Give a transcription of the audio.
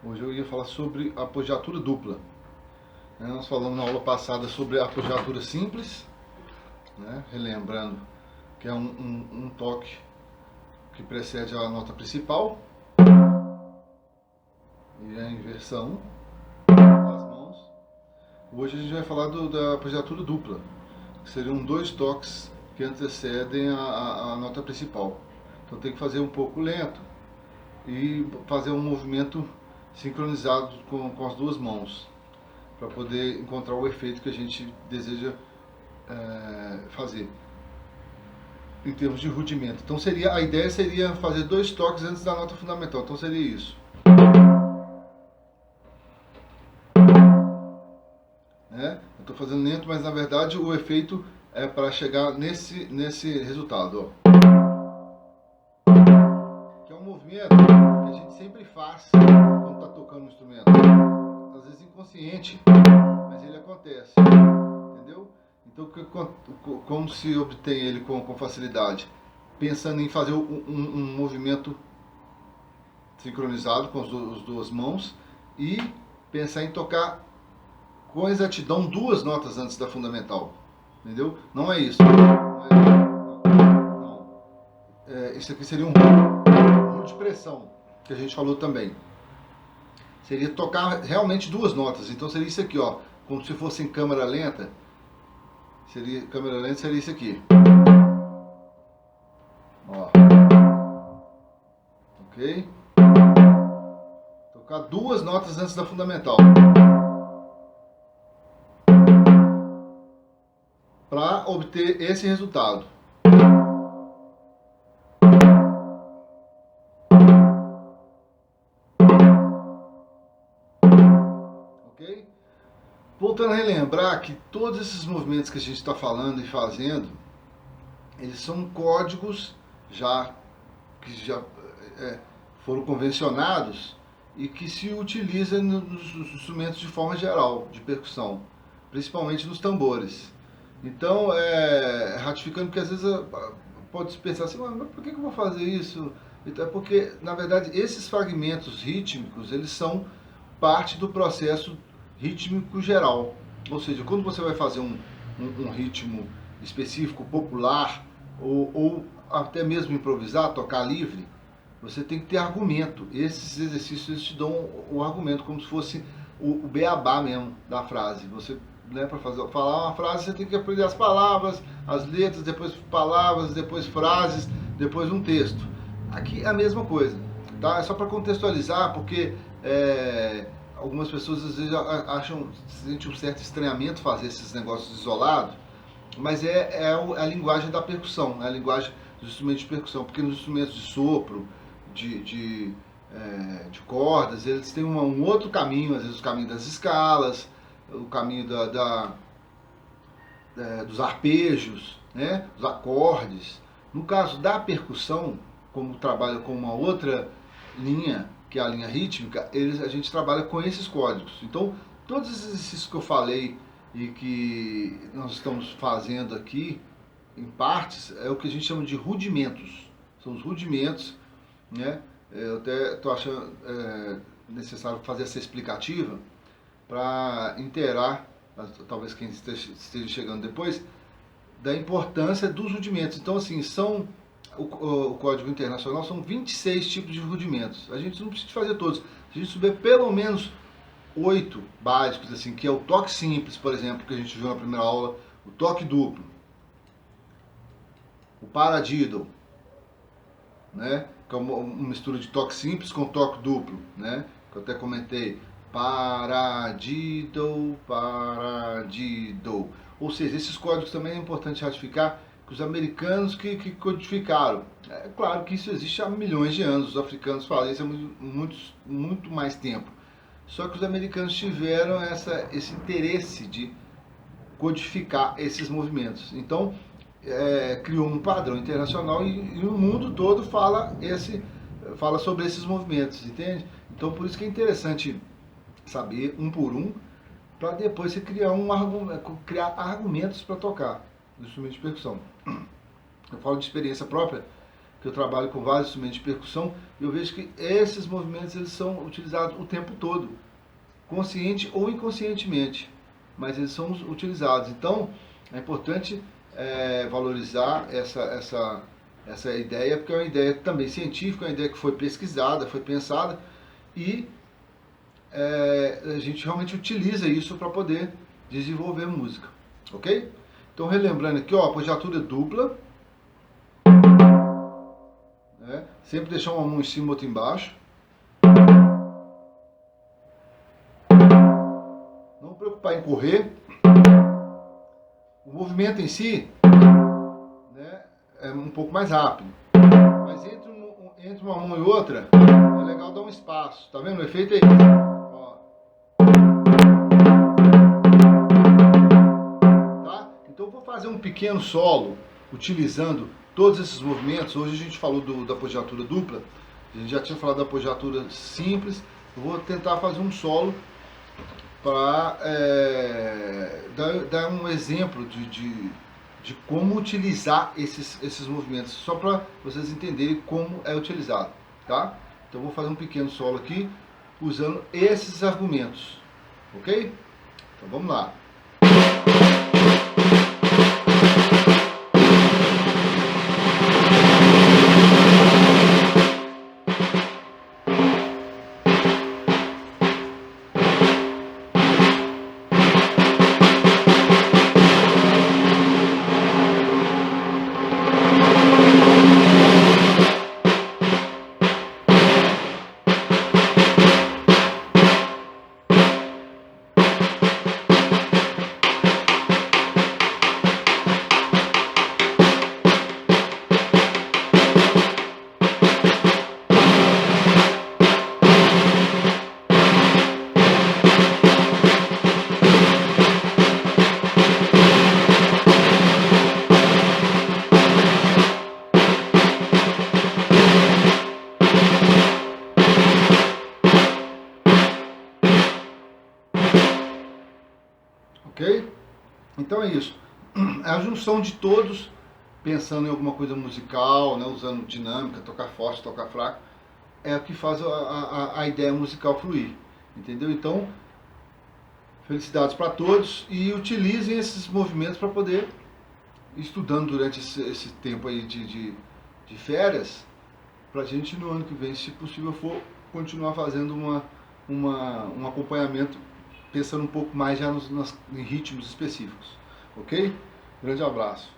Hoje eu ia falar sobre apogiatura dupla. Nós falamos na aula passada sobre a apogiatura simples, né? Relembrando que é um toque que precede a nota principal e a inversão das mãos. Hoje a gente vai falar da apogiatura dupla, que seriam dois toques que antecedem a nota principal. Então tem que fazer um pouco lento e fazer um movimento sincronizado com as duas mãos, para poder encontrar o efeito que a gente deseja fazer em termos de rudimento. Então a ideia seria fazer dois toques antes da nota fundamental. Então seria isso. Eu estou fazendo lento, mas na verdade o efeito é para chegar nesse resultado. Que é um movimento que a gente sempre faz quando está tocando um instrumento. Às vezes inconsciente, mas ele acontece. Entendeu? Então, como se obtém ele com facilidade? Pensando em fazer um movimento sincronizado com as duas mãos e pensar em tocar com exatidão duas notas antes da fundamental. Entendeu? Não é isso. Não. Isso aqui seria um rulo de pressão, que a gente falou também. Seria tocar realmente duas notas. Então seria isso aqui, ó, como se fosse em câmera lenta. Câmera lenta seria isso aqui. Ó. Ok? Tocar duas notas antes da fundamental. Para obter esse resultado. Ok? Voltando a relembrar que todos esses movimentos que a gente está falando e fazendo, eles são códigos que já foram convencionados e que se utilizam nos instrumentos de forma geral, de percussão, principalmente nos tambores. Então, ratificando que às vezes pode se pensar assim, mas por que eu vou fazer isso? É porque, na verdade, esses fragmentos rítmicos, eles são parte do processo rítmico geral. Ou seja, quando você vai fazer um ritmo específico, popular, ou até mesmo improvisar, tocar livre, você tem que ter argumento. Esses exercícios te dão o argumento, como se fosse o beabá mesmo da frase. Você, para falar uma frase, você tem que aprender as palavras, as letras, depois palavras, depois frases, depois um texto. Aqui é a mesma coisa, tá? É só para contextualizar, porque algumas pessoas às vezes sentem um certo estranhamento fazer esses negócios isolados, mas é a linguagem da percussão, é a linguagem dos instrumentos de percussão, porque nos instrumentos de sopro, de cordas, eles têm um outro caminho, às vezes o caminho das escalas, o caminho dos arpejos, né, dos acordes. No caso da percussão, como trabalha com uma outra linha, que é a linha rítmica, a gente trabalha com esses códigos. Então, todos esses exercícios que eu falei e que nós estamos fazendo aqui, em partes, é o que a gente chama de rudimentos. São os rudimentos, né? Eu até estou achando necessário fazer essa explicativa para inteirar, talvez quem esteja chegando depois, da importância dos rudimentos. Então, assim, o Código Internacional são 26 tipos de rudimentos. A gente não precisa fazer todos. A gente souber pelo menos 8 básicos, assim, que é o toque simples, por exemplo, que a gente viu na primeira aula, o toque duplo, o paradiddle, né, que é uma mistura de toque simples com toque duplo, né, que eu até comentei, paradiddle, paradiddle. Ou seja, esses códigos também é importante ratificar que os americanos que codificaram. É claro que isso existe há milhões de anos, os africanos fazem isso há muito mais tempo. Só que os americanos tiveram esse interesse de codificar esses movimentos. Então, criou um padrão internacional e o mundo todo fala sobre esses movimentos, entende? Então, por isso que é interessante saber um por um, para depois você criar argumentos para tocar no instrumento de percussão. Eu falo de experiência própria, que eu trabalho com vários instrumentos de percussão, e eu vejo que esses movimentos eles são utilizados o tempo todo, consciente ou inconscientemente, mas eles são utilizados. Então, é importante valorizar essa ideia, porque é uma ideia também científica, é uma ideia que foi pesquisada, foi pensada, e a gente realmente utiliza isso para poder desenvolver música, ok? Então, relembrando aqui, ó, apogiatura dupla, né? Sempre deixar uma mão em cima e outra embaixo. Não preocupar em correr. O movimento em si, né, é um pouco mais rápido, mas entre uma mão e outra é legal dar um espaço. Tá vendo o efeito aí? Ó. Tá? Então eu vou fazer um pequeno solo utilizando todos esses movimentos. Hoje a gente falou da apogiatura dupla, a gente já tinha falado da apogiatura simples. Eu vou tentar fazer um solo para dar um exemplo de como utilizar esses movimentos, só para vocês entenderem como é utilizado, tá? Então eu vou fazer um pequeno solo aqui, usando esses argumentos, ok? Então vamos lá. Ok? Então é isso. É a junção de todos, pensando em alguma coisa musical, né, usando dinâmica, tocar forte, tocar fraco, é o que faz a ideia musical fluir. Entendeu? Então, felicidades para todos e utilizem esses movimentos para poder ir estudando durante esse tempo aí de férias, para a gente no ano que vem, se possível for, continuar fazendo um acompanhamento pensando um pouco mais já em ritmos específicos. Ok? Grande abraço.